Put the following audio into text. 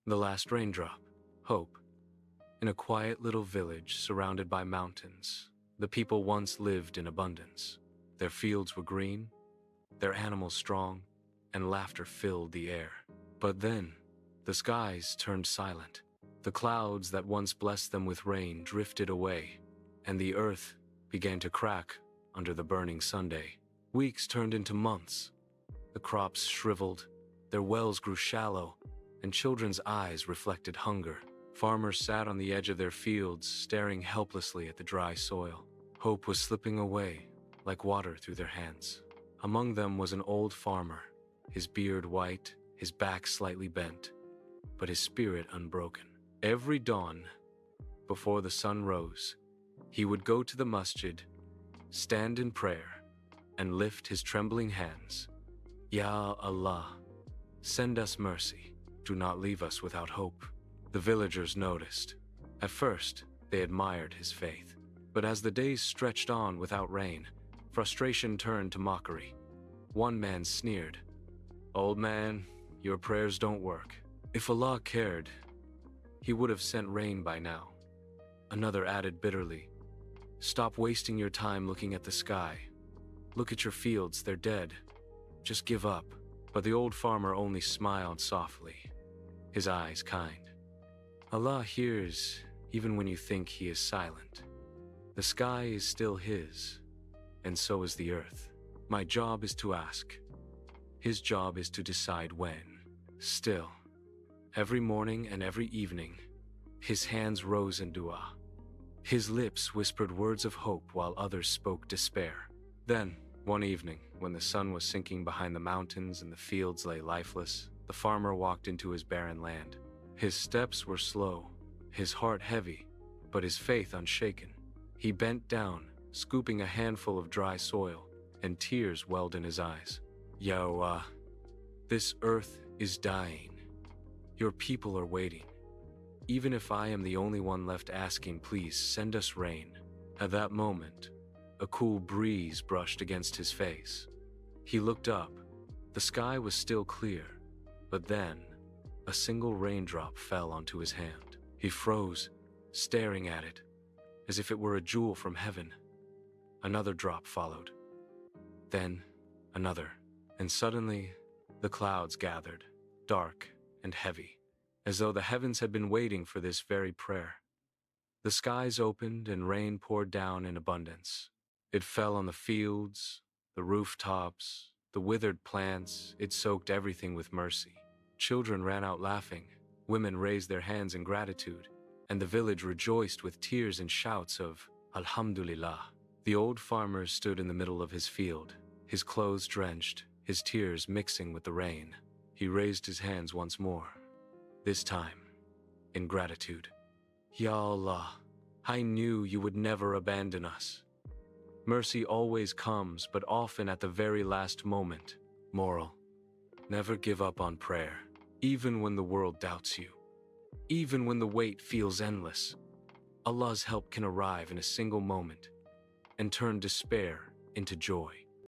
The last raindrop. Hope. In a quiet little village surrounded by mountains, the people once lived in abundance. Their fields were green, their animals strong, and laughter filled the air. But then, the skies turned silent. The clouds that once blessed them with rain drifted away, and the earth began to crack under the burning Sunday. Weeks turned into months. The crops shriveled, their wells grew shallow, and children's eyes reflected hunger. Farmers sat on the edge of their fields, staring helplessly at the dry soil. Hope was slipping away, like water through their hands. Among them was an old farmer, his beard white, his back slightly bent, but his spirit unbroken. Every dawn, before the sun rose, he would go to the masjid, stand in prayer, and lift his trembling hands. Ya Allah, send us mercy. Do not leave us without hope. The villagers noticed. At first, they admired his faith. But as the days stretched on without rain, frustration turned to mockery. One man sneered, "Old man, your prayers don't work. If Allah cared, He would have sent rain by now." Another added bitterly, "Stop wasting your time looking at the sky. Look at your fields, they're dead. Just give up." But the old farmer only smiled softly, his eyes kind. Allah hears even when you think He is silent. The sky is still His, and so is the earth. My job is to ask. His job is to decide when. Still, every morning and every evening, his hands rose in dua. His lips whispered words of hope while others spoke despair. Then, one evening, when the sun was sinking behind the mountains and the fields lay lifeless, the farmer walked into his barren land. His steps were slow, his heart heavy, but his faith unshaken. He bent down, scooping a handful of dry soil, and tears welled in his eyes. Ya Allah, this earth is dying. Your people are waiting. Even if I am the only one left asking, please send us rain. At that moment, a cool breeze brushed against his face. He looked up. The sky was still clear, but then a single raindrop fell onto his hand. He froze, staring at it, as if it were a jewel from heaven. Another drop followed. Then another, and suddenly the clouds gathered, dark and heavy, as though the heavens had been waiting for this very prayer. The skies opened and rain poured down in abundance. It fell on the fields, the rooftops, the withered plants. It soaked everything with mercy. Children ran out laughing, women raised their hands in gratitude, and the village rejoiced with tears and shouts of Alhamdulillah. The old farmer stood in the middle of his field, his clothes drenched, his tears mixing with the rain. He raised his hands once more, this time in gratitude. Ya Allah, I knew you would never abandon us. Mercy always comes, but often at the very last moment. Moral: never give up on prayer, even when the world doubts you. Even when the wait feels endless, Allah's help can arrive in a single moment and turn despair into joy.